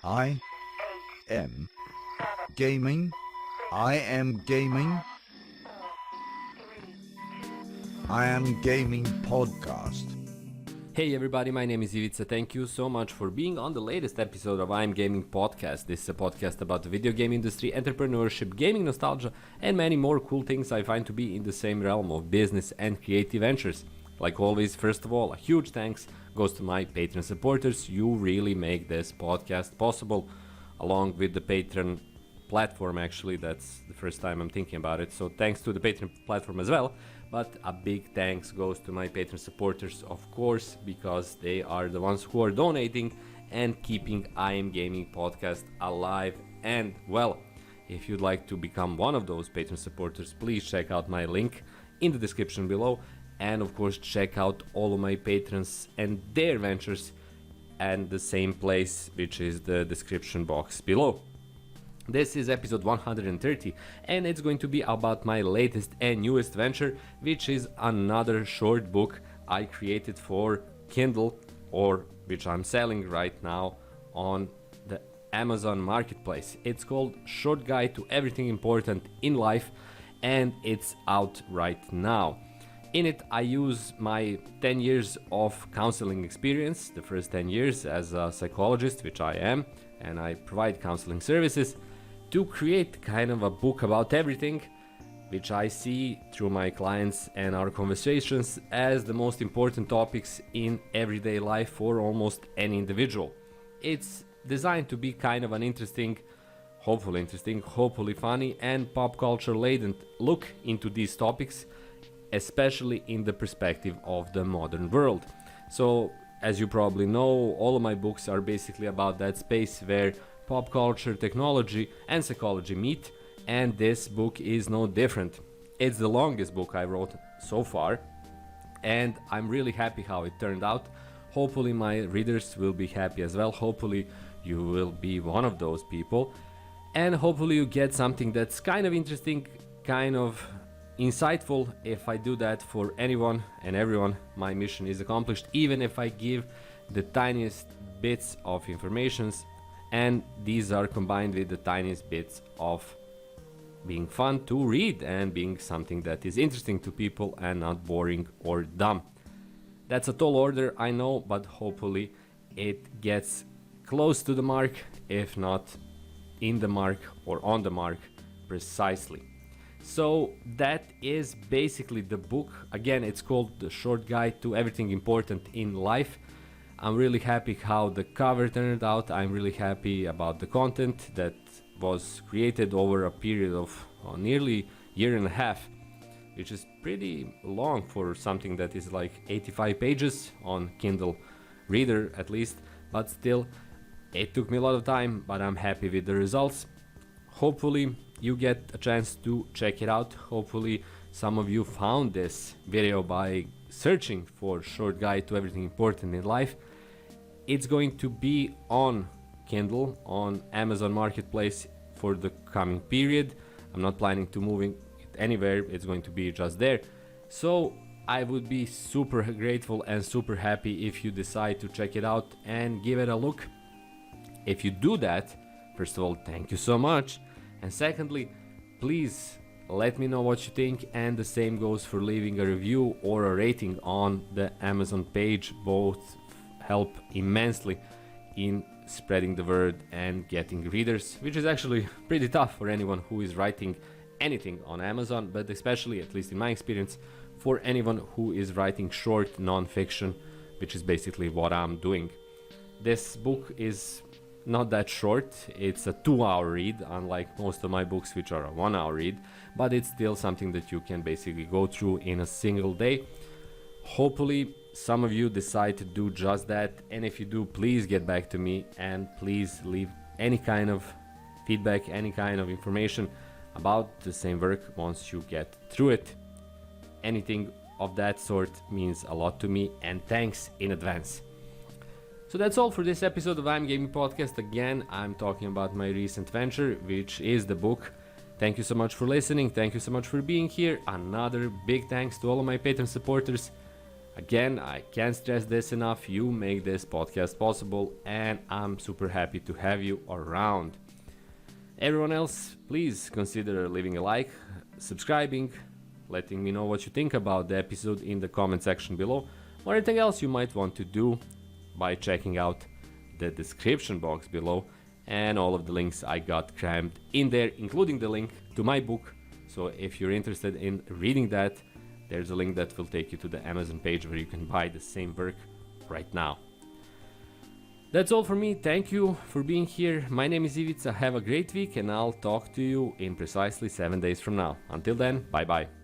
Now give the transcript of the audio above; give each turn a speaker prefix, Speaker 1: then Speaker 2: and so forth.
Speaker 1: I am gaming. I am gaming. I am gaming podcast.
Speaker 2: Hey everybody, my name is Ivica. Thank you so much for being on the latest episode of I'm Gaming Podcast. This is a podcast about the video game industry, entrepreneurship, gaming nostalgia, and many more cool things I find to be in the same realm of business and creative ventures. Like always, first of all, a huge thanks goes to my Patreon supporters. You really make this podcast possible, along with the Patreon platform. Actually, that's the first time I'm thinking about it, so thanks to the Patreon platform as well. But a big thanks goes to my Patreon supporters, of course, because they are the ones who are donating and keeping I Am Gaming podcast alive and well. If you'd like to become one of those Patreon supporters, please check out my link in the description below, and of course check out all of my patrons and their ventures and the same place, which is the description box below. This is episode 130, and it's going to be about my latest and newest venture, which is another short book I created for Kindle, or which I'm selling right now on the Amazon marketplace. It's called Short Guide to Everything Important in Life, and it's out right now. In it, I use my 10 years of counseling experience, the first 10 years as a psychologist, which I am, and I provide counseling services, to create kind of a book about everything, which I see through my clients and our conversations as the most important topics in everyday life for almost any individual. It's designed to be kind of an interesting, hopefully funny, and pop culture laden look into these topics, especially in the perspective of the modern world. So, as you probably know, all of my books are basically about that space where pop culture, technology, and psychology meet, and this book is no different. It's the longest book I wrote so far, and I'm really happy how it turned out. Hopefully my readers will be happy as well. Hopefully you will be one of those people, and hopefully you get something that's kind of interesting, kind of insightful. If I do that for anyone and everyone, my mission is accomplished, even if I give the tiniest bits of informations, and these are combined with the tiniest bits of being fun to read and being something that is interesting to people and not boring or dumb. That's a tall order, I know, but hopefully it gets close to the mark, if not in the mark or on the mark precisely. So that is basically the book. Again, it's called The Short Guide to Everything Important in Life. I'm really happy how the cover turned out. I'm really happy about the content that was created over a period of nearly year and a half, which is pretty long for something that is like 85 pages on Kindle Reader at least, but still it took me a lot of time, but I'm happy with the results. Hopefully you get a chance to check it out. Hopefully some of you found this video by searching for Short Guide to Everything Important in Life. It's going to be on Kindle, on Amazon Marketplace for the coming period. I'm not planning to moving it anywhere. It's going to be just there. So I would be super grateful and super happy if you decide to check it out and give it a look. If you do that, first of all, thank you so much. And secondly, please let me know what you think, and the same goes for leaving a review or a rating on the Amazon page. Both help immensely in spreading the word and getting readers, which is actually pretty tough for anyone who is writing anything on Amazon, but especially, at least in my experience, for anyone who is writing short non-fiction, which is basically what I'm doing. This book is not that short. It's a 2-hour read, unlike most of my books, which are a 1-hour read, but it's still something that you can basically go through in a single day. Hopefully some of you decide to do just that, and if you do, please get back to me and please leave any kind of feedback, any kind of information about the same work once you get through it. Anything of that sort means a lot to me, and thanks in advance. So that's all for this episode of I'm Gaming Podcast. Again, I'm talking about my recent venture, which is the book. Thank you so much for listening. Thank you so much for being here. Another big thanks to all of my Patreon supporters. Again, I can't stress this enough. You make this podcast possible, and I'm super happy to have you around. Everyone else, please consider leaving a like, subscribing, letting me know what you think about the episode in the comment section below, or anything else you might want to do by checking out the description box below and all of the links I got crammed in there, including the link to my book. So if you're interested in reading that, there's a link that will take you to the Amazon page where you can buy the same work right now. That's all for me. Thank you for being here. My name is Ivica. Have a great week, and I'll talk to you in precisely 7 days from now. Until then, bye bye.